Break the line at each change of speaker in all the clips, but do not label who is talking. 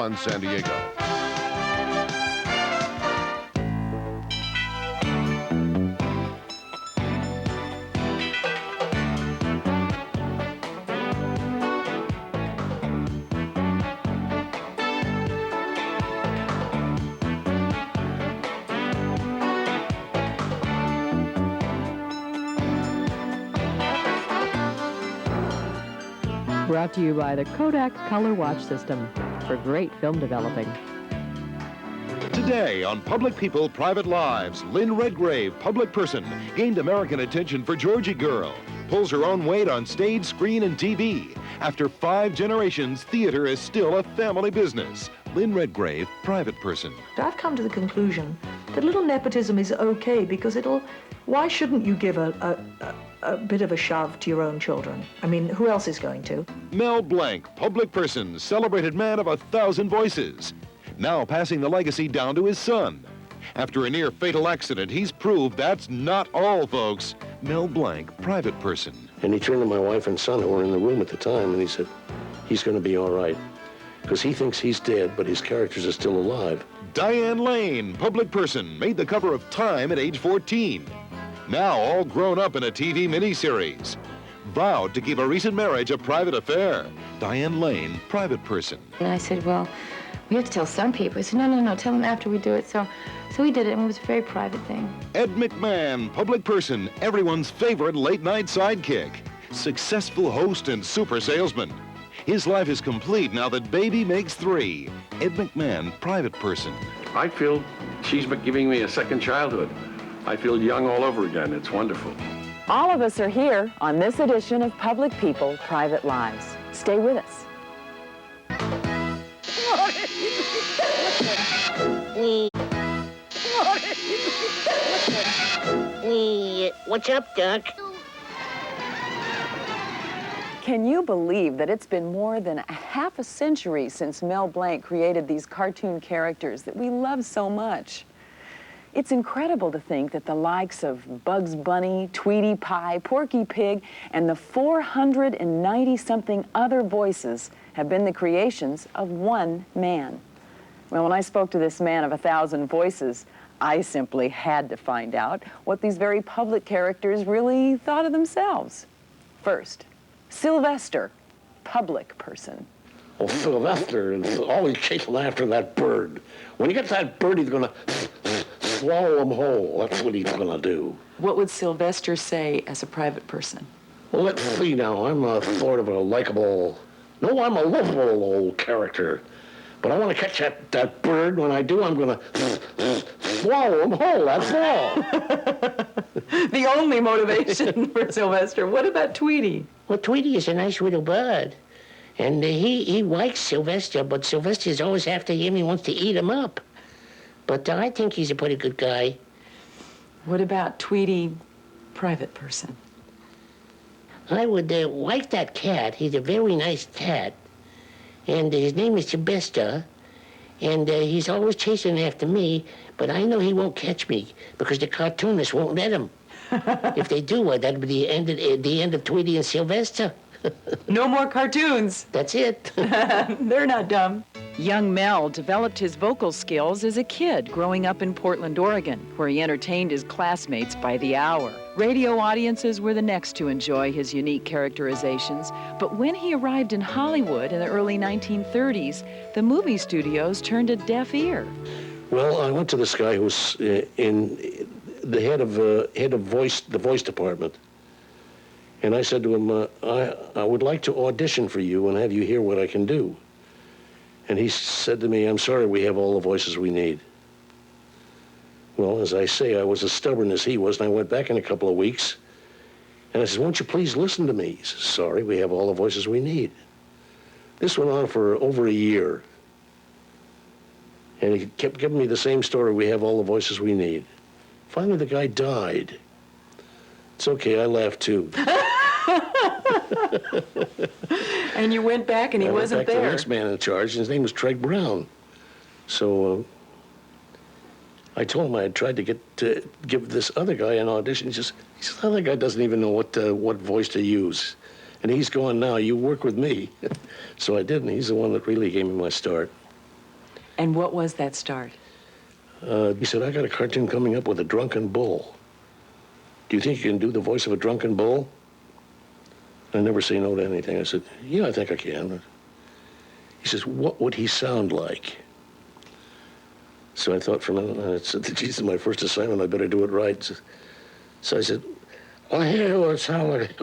Fun San Diego.
Brought to you by the Kodak Color Watch System for great film developing.
Today on Public People, Private Lives, Lynn Redgrave, public person, gained American attention for Georgie Girl. Pulls her own weight on stage, screen, and TV. After 5 generations, theater is still a family business. Lynn Redgrave, private person.
I've come to the conclusion that little nepotism is okay because why shouldn't you give a bit of a shove to your own children? I mean, who else is going to?
Mel Blanc, public person, celebrated man of 1,000 voices. Now passing the legacy down to his son. After a near-fatal accident, he's proved that's not all, folks. Mel Blanc, private person.
And he turned to my wife and son who were in the room at the time, and he said, he's going to be all right. Because he thinks he's dead, but his characters are still alive.
Diane Lane, public person, made the cover of Time at age 14. Now all grown up in a TV miniseries. Vowed to keep a recent marriage a private affair. Diane Lane, private person.
And I said, well, we have to tell some people. He said, no, tell them after we do it. So we did it, and it was a very private thing.
Ed McMahon, public person, everyone's favorite late-night sidekick. Successful host and super salesman. His life is complete now that baby makes 3. Ed McMahon, private person.
I feel she's giving me a second childhood. I feel young all over again. It's wonderful.
All of us are here on this edition of Public People, Private Lives. Stay with us.
What's up, Doc?
Can you believe that it's been more than a half a century since Mel Blanc created these cartoon characters that we love so much? It's incredible to think that the likes of Bugs Bunny, Tweety Pie, Porky Pig, and the 490-something other voices have been the creations of one man. Well, when I spoke to this man of 1,000 voices, I simply had to find out what these very public characters really thought of themselves. First, Sylvester, public person.
Well, Sylvester is always chasing after that bird. When he gets that bird, he's going to swallow him whole. That's what he's going to do.
What would Sylvester say as a private person?
Well, let's see now. I'm a sort of a likable... No, I'm a lovable old character. But I want to catch that bird. When I do, I'm going to swallow him whole. That's all.
The only motivation for Sylvester. What about Tweety?
Well, Tweety is a nice little bird. And he likes Sylvester, but Sylvester's always after him. He wants to eat him up. But I think he's a pretty good guy.
What about Tweety, private person?
I would like that cat. He's a very nice cat. And his name is Sylvester. And he's always chasing after me, but I know he won't catch me because the cartoonists won't let him. If they do, that'll be the end of Tweety and Sylvester.
No more cartoons.
That's it.
They're not dumb. Young Mel developed his vocal skills as a kid growing up in Portland, Oregon, where he entertained his classmates by the hour. Radio audiences were the next to enjoy his unique characterizations, but when he arrived in Hollywood in the early 1930s, the movie studios turned a deaf ear.
Well, I went to this guy who was in the head of the voice department. And I said to him, I would like to audition for you and have you hear what I can do. And he said to me, I'm sorry, we have all the voices we need. Well, as I say, I was as stubborn as he was, and I went back in a couple of weeks. And I said, won't you please listen to me? He says, sorry, we have all the voices we need. This went on for over a year. And he kept giving me the same story, we have all the voices we need. Finally, the guy died. It's okay, I laughed too.
And you went back and he wasn't
went back
there.
To the next man in charge, and his name was Treg Brown. So I told him I had tried to give this other guy an audition. He says, the other guy doesn't even know what voice to use. And he's going, now, you work with me. So I did, and he's the one that really gave me my start.
And what was that start?
He said, I got a cartoon coming up with a drunken bull. Do you think you can do the voice of a drunken bull? I never say no to anything. I said, yeah, I think I can. He says, what would he sound like? So I thought for a minute, I said, geez, my first assignment, I better do it right. So I said, well, here would sound like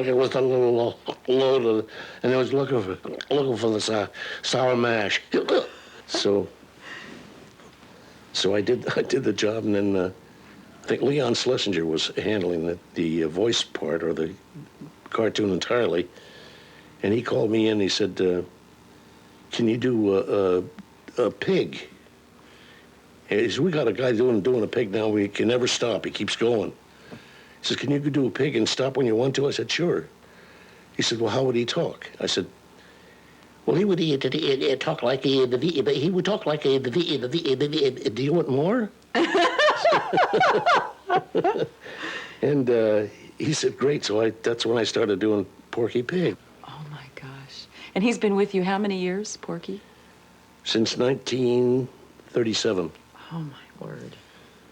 it was a little loaded, and I was looking for the sour mash. So I did the job, and then I think Leon Schlesinger was handling the voice part or the cartoon entirely, and he called me in. He said, "Can you do a pig?" He said, "We got a guy doing a pig now. We can never stop. He keeps going." He says, "Can you do a pig and stop when you want to?" I said, "Sure." He said, "Well, how would he talk?" I said,
Well, he would talk like he would talk like a.
"Do you want more?" And he said, "Great." So that's when I started doing Porky Pig.
Oh, my gosh. And he's been with you how many years, Porky?
Since 1937.
Oh, my word.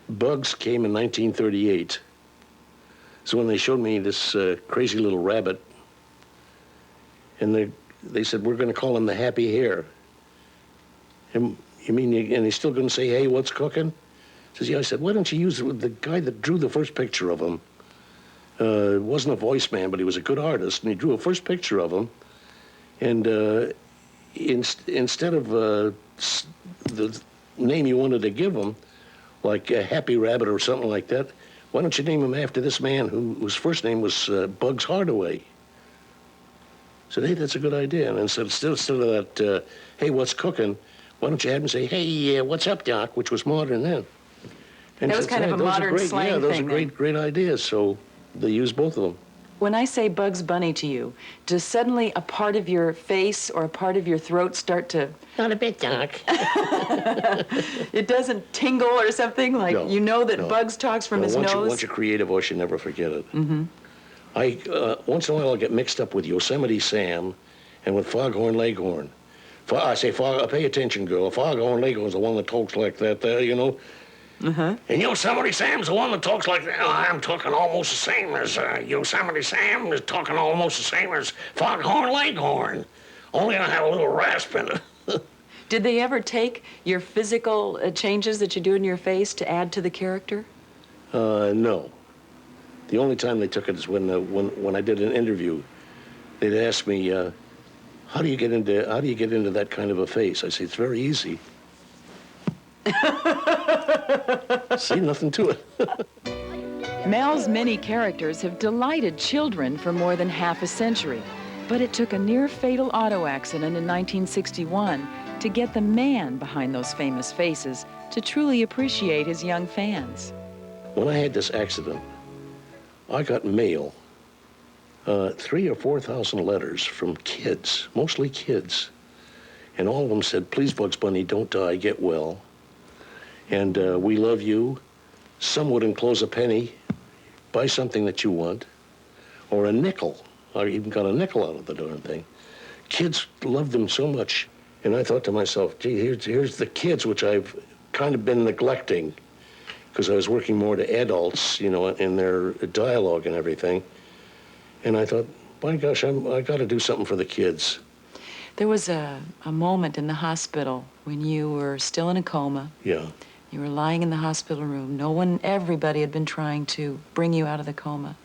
Bugs came in 1938. So when they showed me this crazy little rabbit, and they said, we're going to call him the Happy Hare. And he's still going to say, hey, what's cooking? He says, yeah. I said, why don't you use the guy that drew the first picture of him? Wasn't a voice man, but he was a good artist, and he drew a first picture of him. And instead of the name you wanted to give him, like Happy Rabbit or something like that, why don't you name him after this man whose first name was Bugs Hardaway? I said, hey, that's a good idea. And instead of that, hey, what's cooking, why don't you have him say, hey, what's up, Doc, which was modern then. And
That was kind of a modern slang thing.
Yeah, those are great ideas. So they used both of them.
When I say Bugs Bunny to you, does suddenly a part of your face or a part of your throat start to...
Not a bit, Doc.
It doesn't tingle or something? Like,
No,
you know that
no.
Bugs talks from his nose?
Once you create a voice, you never forget it. Mm-hmm. Once in a while, I'll get mixed up with Yosemite Sam and with Foghorn Leghorn. I say, pay attention, girl. Foghorn Leghorn's the one that talks like that there, you know.
Uh-huh.
And Yosemite Sam's the one that talks like that. I'm talking almost the same as Yosemite Sam is talking almost the same as Foghorn Leghorn. Only I have a little rasp in it.
Did they ever take your physical changes that you do in your face to add to the character?
No. The only time they took it is when I did an interview. They'd ask me, how do you get into that kind of a face? I say, it's very easy. See, nothing to it.
Mel's many characters have delighted children for more than half a century, but it took a near-fatal auto accident in 1961 to get the man behind those famous faces to truly appreciate his young fans.
When I had this accident, I got mail, 3,000 or 4,000 letters from kids, mostly kids, and all of them said, please, Bugs Bunny, don't die, get well. And we love you. Some would enclose a penny, buy something that you want, or a nickel. I even got a nickel out of the darn thing. Kids loved them so much. And I thought to myself, gee, here's the kids, which I've kind of been neglecting because I was working more to adults, you know, in their dialogue and everything. And I thought, my gosh, I got to do something for the kids.
There was a moment in the hospital when you were still in a coma.
Yeah.
You were lying in the hospital room. Everybody had been trying to bring you out of the coma.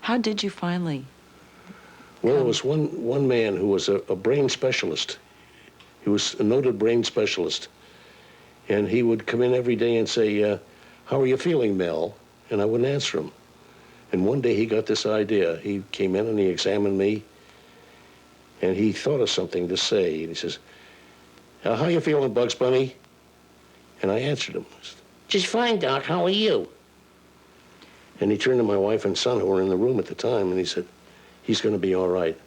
How did you finally?
Well, there was one man who was a brain specialist. He was a noted brain specialist. And he would come in every day and say, how are you feeling, Mel? And I wouldn't answer him. And one day he got this idea. He came in and he examined me. And he thought of something to say. And he says, how you feeling, Bugs Bunny? And I answered him.
Just fine, Doc. How are you?
And he turned to my wife and son who were in the room at the time, and he said, he's going to be all right.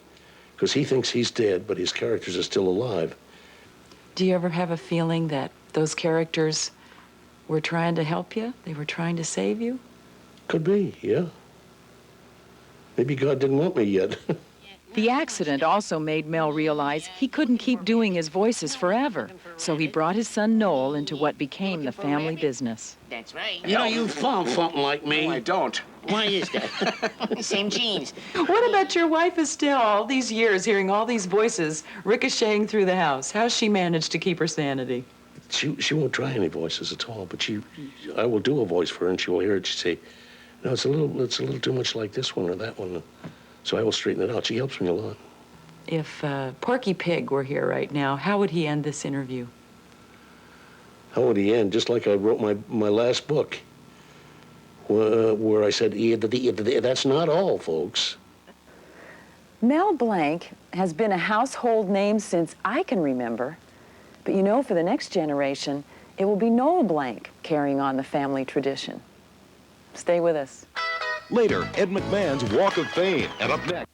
Because he thinks he's dead, but his characters are still alive.
Do you ever have a feeling that those characters were trying to help you? They were trying to save you?
Could be, yeah. Maybe God didn't want me yet.
The accident also made Mel realize he couldn't keep doing his voices forever, so he brought his son Noel into what became the family business.
That's right.
You know, you found something like me.
No, I don't.
Why is that? Same genes.
What about your wife, Estelle? All these years hearing all these voices ricocheting through the house. How's she managed to keep her sanity?
She won't try any voices at all, but I will do a voice for her, and she will hear it. She'll say, no, it's a little too much like this one or that one. So I will straighten it out. She helps me a lot.
If Porky Pig were here right now, how would he end this interview?
How would he end? Just like I wrote my last book, where I said, that's not all, folks.
Mel Blanc has been a household name since I can remember. But you know, for the next generation, it will be Noel Blanc carrying on the family tradition. Stay with us.
Later, Ed McMahon's Walk of Fame. And up next...